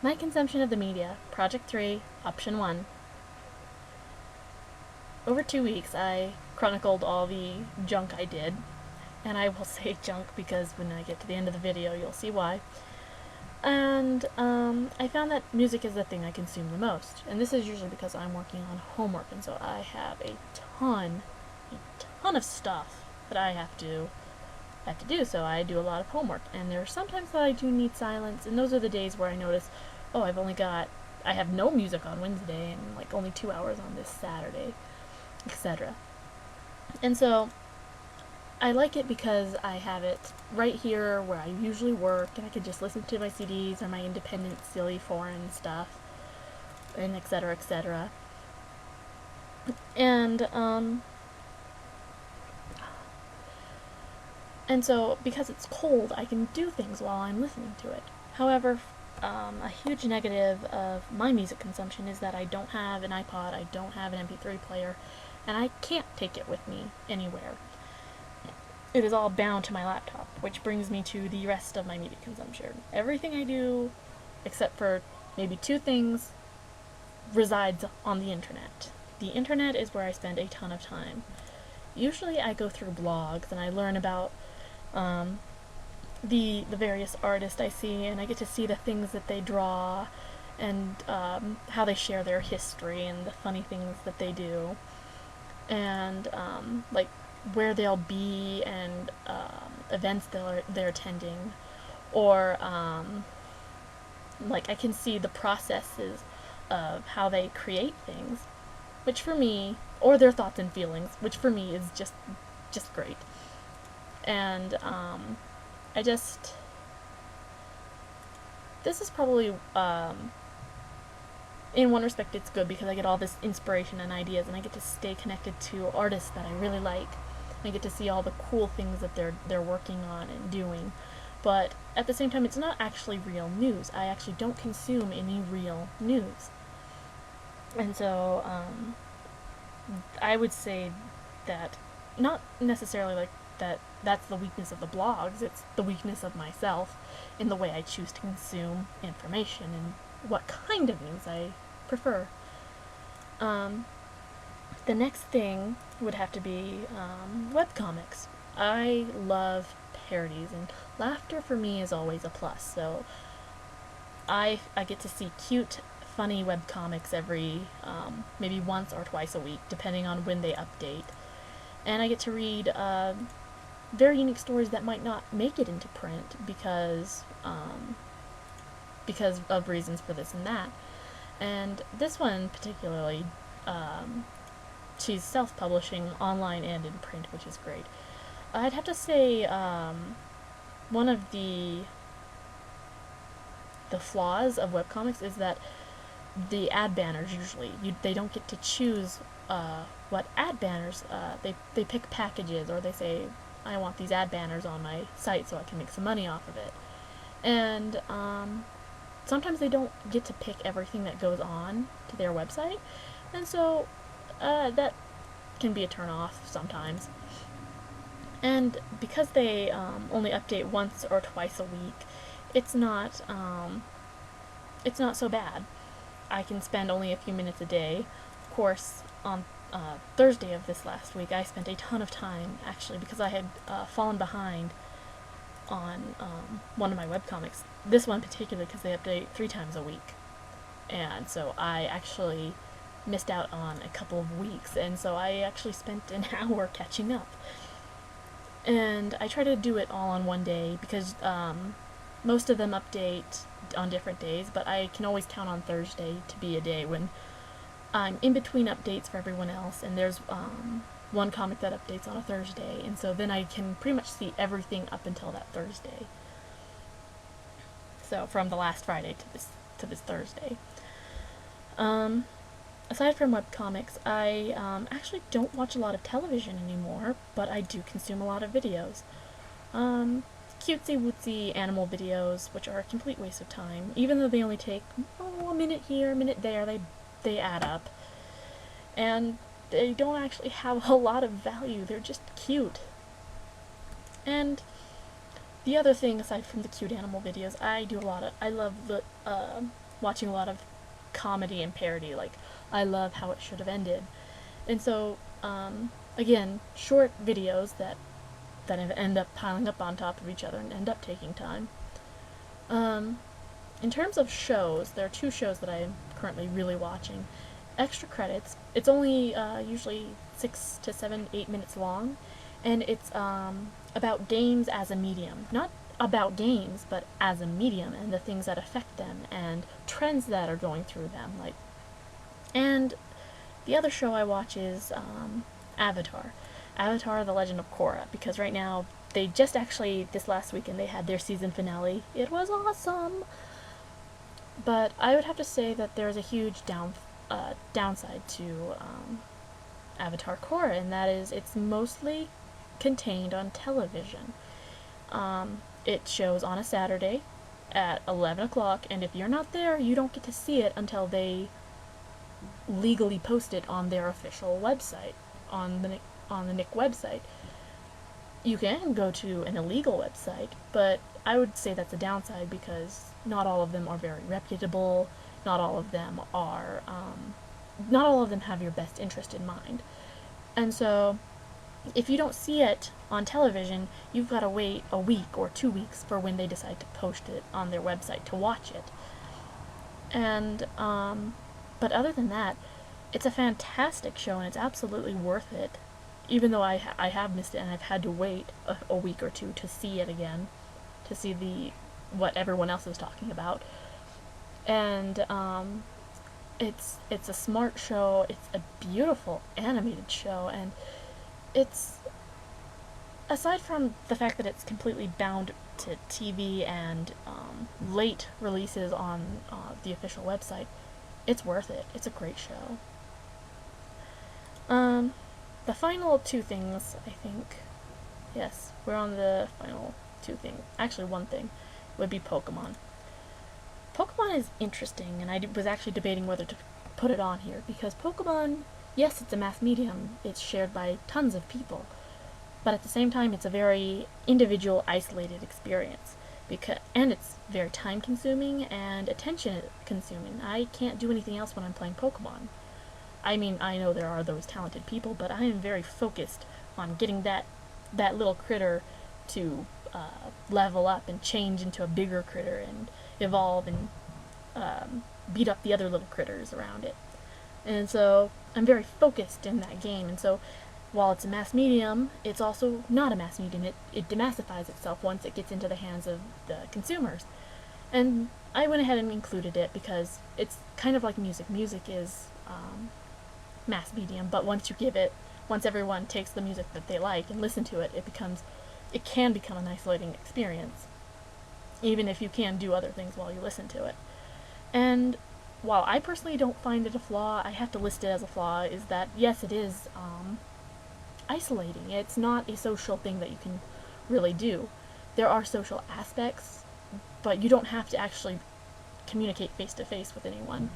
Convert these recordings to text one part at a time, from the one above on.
My consumption of the media, Project 3, Option 1. Over 2 weeks, I chronicled all the junk I did, and I will say junk because when I get to the end of the video, you'll see why. And I found that music is the thing I consume the most, and this is usually because I'm working on homework, and so I have a ton of stuff that I have to do, so I do a lot of homework, and there are sometimes that I do need silence, and those are the days where I notice, oh, I have no music on Wednesday, and like only 2 hours on this Saturday, etc. And so, I like it because I have it right here where I usually work, and I can just listen to my CDs or my independent, silly, foreign stuff, and etc., etc. And so, because it's cold, I can do things while I'm listening to it. However, a huge negative of my music consumption is that I don't have an iPod, I don't have an MP3 player, and I can't take it with me anywhere. It is all bound to my laptop, which brings me to the rest of my media consumption. Everything I do, except for maybe 2 things, resides on the internet. The internet is where I spend a ton of time. Usually I go through blogs and I learn about the various artists I see, and I get to see the things that they draw, and how they share their history and the funny things that they do, and like where they'll be, and events they're attending, or like I can see the processes of how they create things, which for me, or their thoughts and feelings, which for me is just great. And this is probably, in one respect it's good because I get all this inspiration and ideas, and I get to stay connected to artists that I really like. I get to see all the cool things that they're working on and doing. But at the same time, it's not actually real news. I actually don't consume any real news. And so, I would say that, not necessarily like that's the weakness of the blogs, it's the weakness of myself in the way I choose to consume information and what kind of news I prefer. The next thing would have to be webcomics. I love parodies, and laughter for me is always a plus, so I get to see cute, funny webcomics every, maybe once or twice a week, depending on when they update. And I get to read very unique stories that might not make it into print because of reasons for this and that. And this one particularly, she's self-publishing online and in print, which is great. I'd have to say one of the flaws of webcomics is that the ad banners usually, they don't get to choose what ad banners, they pick packages, or they say, I want these ad banners on my site so I can make some money off of it. And sometimes they don't get to pick everything that goes on to their website, and so that can be a turn off sometimes. And because they only update once or twice a week, it's not so bad. I can spend only a few minutes a day. Of course, on Thursday of this last week, I spent a ton of time, actually, because I had fallen behind on one of my webcomics. This one particularly because they update 3 times a week. And so I actually missed out on a couple of weeks, and so I actually spent an hour catching up. And I try to do it all on one day because most of them update on different days, but I can always count on Thursday to be a day when I'm in between updates for everyone else, and there's one comic that updates on a Thursday, and so then I can pretty much see everything up until that Thursday. So from the last Friday to this Thursday. Aside from webcomics, I actually don't watch a lot of television anymore, but I do consume a lot of videos. Cutesy-wootsy animal videos, which are a complete waste of time. Even though they only take, a minute here, a minute there, they add up. And they don't actually have a lot of value, they're just cute. And the other thing, aside from the cute animal videos, I love watching a lot of comedy and parody, like I love how it should have ended. And so, again, short videos that end up piling up on top of each other and end up taking time. In terms of shows, there are two shows that I'm currently really watching. Extra Credits. It's only usually 6 to 7, 8 minutes long, and it's about games as a medium. Not about games, but as a medium and the things that affect them and trends that are going through them. And the other show I watch is Avatar. Avatar: The Legend of Korra, because right now they just actually this last weekend they had their season finale. It was awesome. But I would have to say that there's a huge downside to Avatar Korra, and that is it's mostly contained on television. It shows on a Saturday at 11 o'clock, and if you're not there, you don't get to see it until they legally post it on their official website, on the Nick website. You can go to an illegal website, but I would say that's a downside because not all of them are very reputable. Not all of them have your best interest in mind. And so, if you don't see it on television, you've got to wait a week or 2 weeks for when they decide to post it on their website to watch it. And, but other than that, it's a fantastic show and it's absolutely worth it. Even though I have missed it and I've had to wait a week or two to see it again, to see what everyone else is talking about. And it's a smart show. It's a beautiful animated show, and it's, aside from the fact that it's completely bound to TV and late releases on the official website, it's worth it. It's a great show. The final two things, I think, yes, we're on the final two things. Actually, one thing would be Pokemon. Pokemon is interesting, and I was actually debating whether to put it on here, because Pokemon, yes, it's a mass medium, it's shared by tons of people, but at the same time, it's a very individual, isolated experience, and it's very time-consuming and attention-consuming. I can't do anything else when I'm playing Pokemon. I mean, I know there are those talented people, but I am very focused on getting that little critter to level up and change into a bigger critter and evolve and beat up the other little critters around it. And so I'm very focused in that game, and so while it's a mass medium, it's also not a mass medium. It demassifies itself once it gets into the hands of the consumers. And I went ahead and included it because it's kind of like music. Music is mass medium, but once everyone takes the music that they like and listen to it, it can become an isolating experience, even if you can do other things while you listen to it. And while I personally don't find it a flaw, I have to list it as a flaw, is that yes, it is isolating. It's not a social thing that you can really do. There are social aspects, but you don't have to actually communicate face to face with anyone.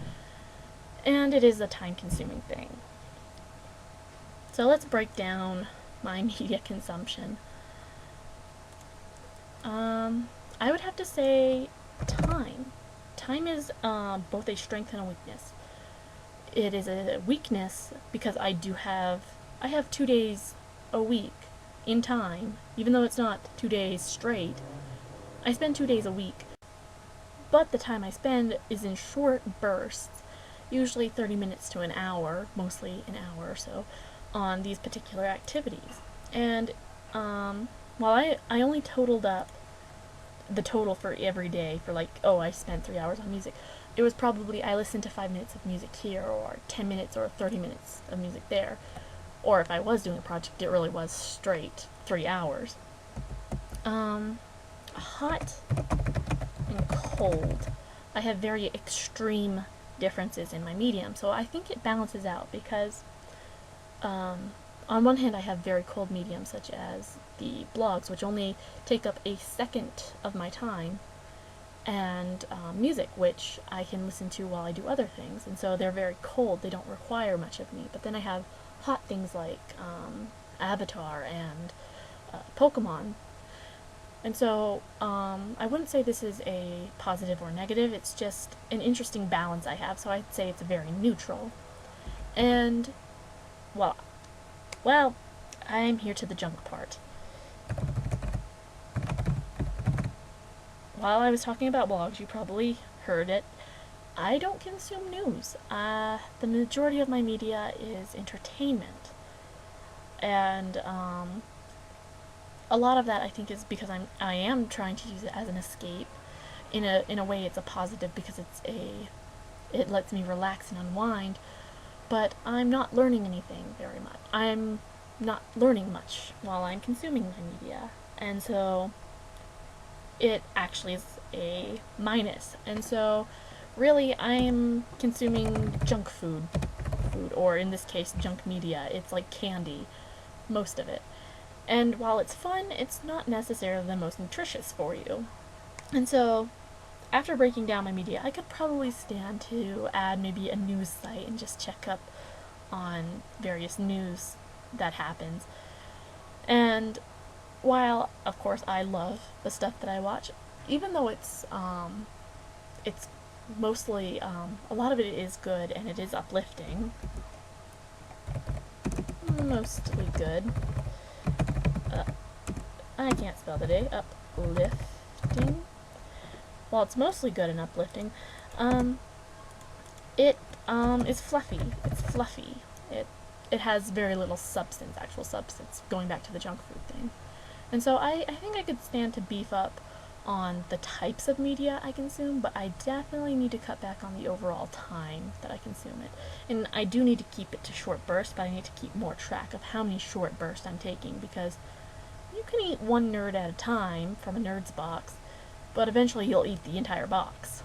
And it is a time-consuming thing. So let's break down my media consumption. I would have to say time. Time is both a strength and a weakness. It is a weakness because I have 2 days a week in time, even though it's not 2 days straight. I spend 2 days a week, but the time I spend is in short bursts, usually 30 minutes to an hour, mostly an hour or so, on these particular activities. And while I only totaled up the total for every day for I spent 3 hours on music, it was probably I listened to 5 minutes of music here, or 10 minutes or 30 minutes of music there. Or if I was doing a project, it really was straight 3 hours. Hot and cold. I have very extreme differences in my medium, so I think it balances out because on one hand I have very cold mediums such as the blogs, which only take up a second of my time, and music, which I can listen to while I do other things, and so they're very cold, they don't require much of me. But then I have hot things like Avatar and Pokemon, And so, I wouldn't say this is a positive or negative, it's just an interesting balance I have, so I'd say it's very neutral. And, well, well, I'm here to the junk part. While I was talking about blogs, you probably heard it. I don't consume news. The majority of my media is entertainment. And, a lot of that I think is because I am trying to use it as an escape. In a way, it's a positive because it lets me relax and unwind. But I'm not learning anything very much. I'm not learning much while I'm consuming my media, and so it actually is a minus. And so, really, I'm consuming junk food, or in this case, junk media. It's like candy, most of it. And while it's fun, it's not necessarily the most nutritious for you. And so, after breaking down my media, I could probably stand to add maybe a news site and just check up on various news that happens. And while, of course, I love the stuff that I watch, even though it's mostly, a lot of it is good and it is uplifting. Mostly good. I can't spell the day. Uplifting. While it's mostly good and uplifting, it is fluffy. It's fluffy. It has very little substance, actual substance, going back to the junk food thing. And so I think I could stand to beef up on the types of media I consume, but I definitely need to cut back on the overall time that I consume it. And I do need to keep it to short bursts, but I need to keep more track of how many short bursts I'm taking, because you can eat one nerd at a time from a nerd's box, but eventually you'll eat the entire box.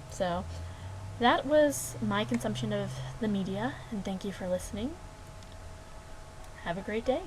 So that was my consumption of the media, and thank you for listening. Have a great day.